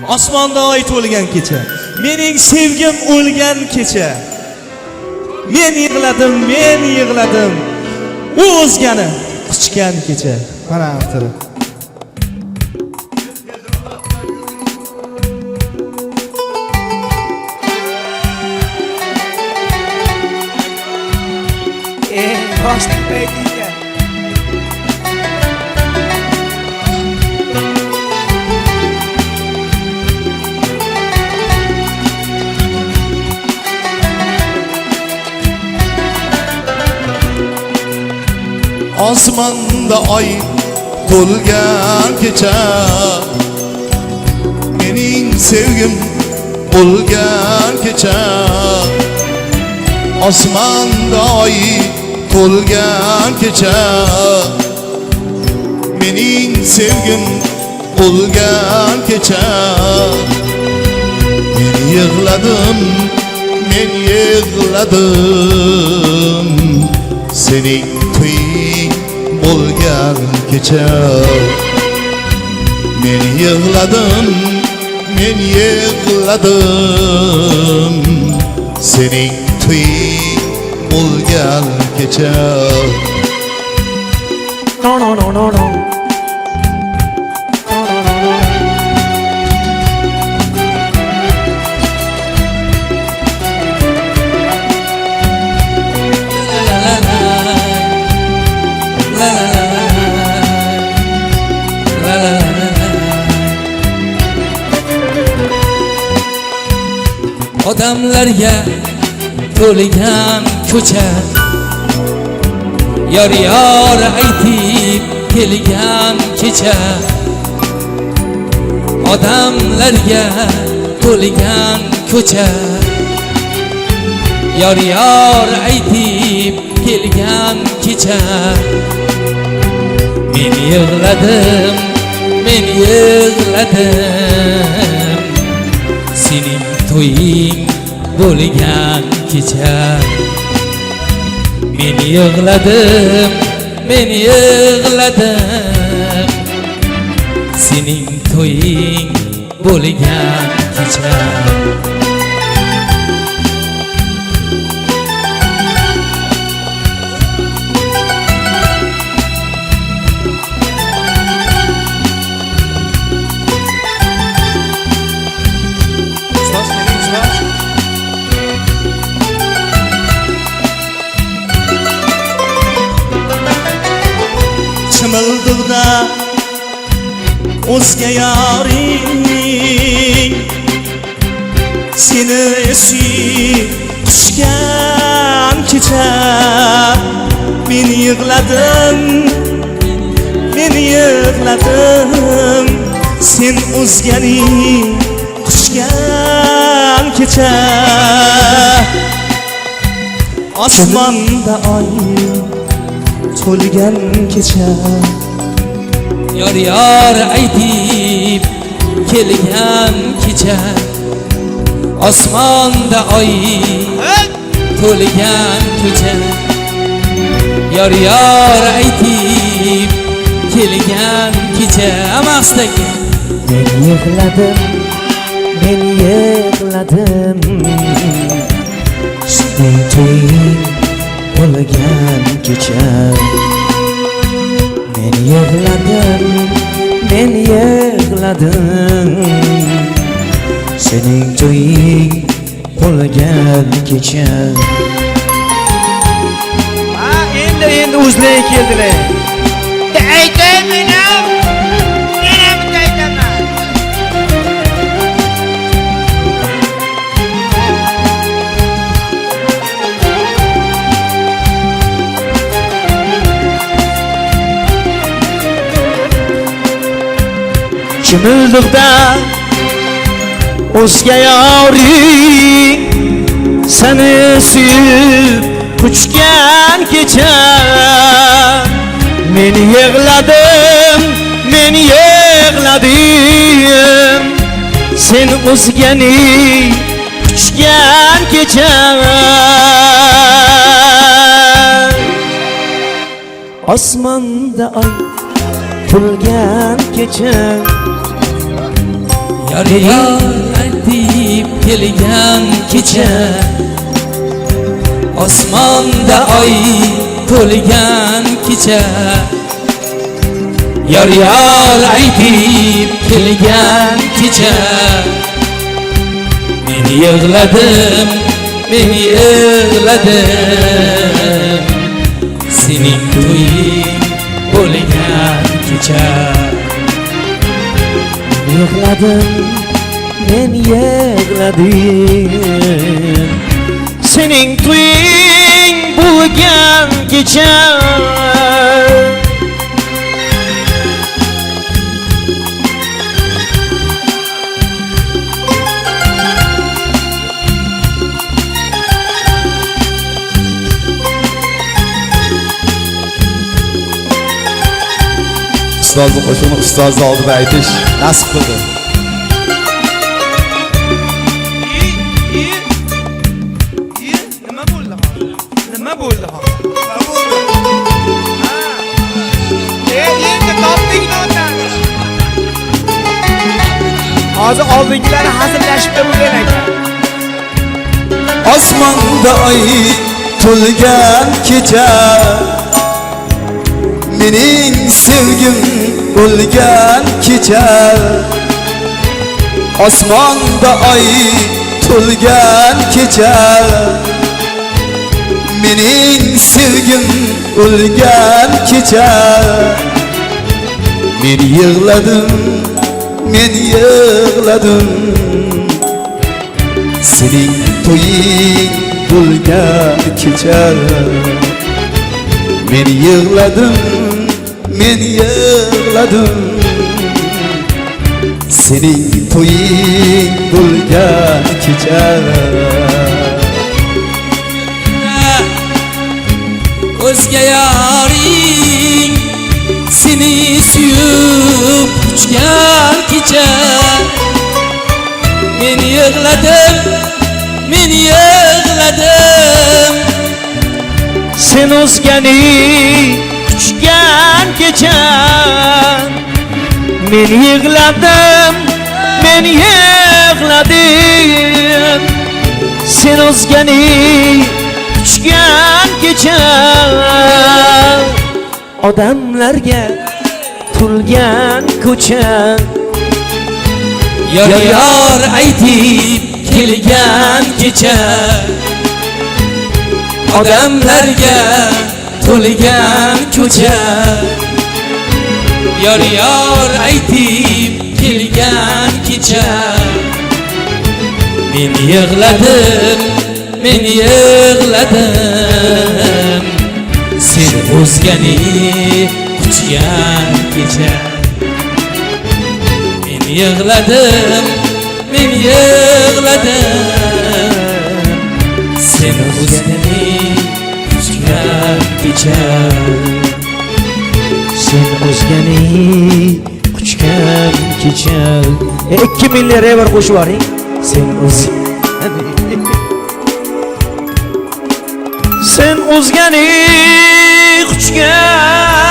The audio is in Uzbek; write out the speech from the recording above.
Osmonda oy to'lgan kecha, mening sevgim o'lgan kecha. Men yig'ladim, u o'zgani quchgan kecha. Mana avtori. Boshlik paytingga Osmonda oy to'lgan kecha, mening sevgim o'lgan kecha. Osmonda oy to'lgan kecha, mening sevgim o'lgan kecha. Men yig'ladim, sening to'ying bo'lgan kecha. Men yig'ladim, sening to'ying bo'lgan kecha. no. Odamlarga to'lgan ko'cha, yor aytib kelgan kecha. Odamlarga to'lgan ko'cha, yor aytib kelgan kecha. Men yig'ladim, sening to'ying bo'lgan kecha. Men yig'ladim, sening to'ying bo'lgan kecha. Chimildiqda o'zga yoring, seni esib tushgan kecha. Men yig'ladim, sen o'zgani quchgan kecha. Osmonda oy to'lgan kecha, yor aytib kelgan kecha. Osmonda oy to'lgan kecha, yor aytib kelgan kecha. Amaxsdagi Men yig'ladim, sening to'ying bo'lgan kecha. Men yig'ladim, sening to'ying bo'lgan kecha. Endi o'zlari keldilar. Aytayman, yana bitta aytaman. Chimildiqda o'zga yoring, seni suyib quchgan kecha. Men yig'ladim, sen o'zgani quchgan kecha. Osmonda oy to'lgan kecha, Yar aytib kelgan kecha osmonda oy to'lgan kecha Yar aytib kelgan kecha Men yig'ladim Sening to'ying bo'lgan kecha men yig'ladim Sening to'ying bo'lgan kecha Ustozni qo'shig'ini ustozni oldida aytish nasib qildi. Nima bo'ldi hozir? Nima bo'ldi hozir? Endi topding nodan. Hozir oldingilari hazillashib bo'lgan ekan. Osmonda oy to'lgan kecha Mening sevgim o'lgan kecha Osmonda oy to'lgan kecha Mening sevgim o'lgan kecha Men yig'ladim Sening to'ying bo'lgan kecha Men yig'ladim Sening to'ying bo'lgan kecha O'zga yoring seni suyib uchgan kecha Men yig'ladim Sen o'zgani kuchgan kecha Men yig'ladim Sen o'zgani kuchgan kecha Odamlarga to'lgan ko'cha Yar aytib kelgan kecha Odamlarga to'lgan ko'cha Yar aytib kelgan kecha Men yig'ladim Sen o'zgani kuchgan kecha Men yig'ladim Sen o'zgani kuchgan kecha Sen o'zgani kuchgan kecha 2 million rever qo'shib yuboring Sen o'zgani kuchgan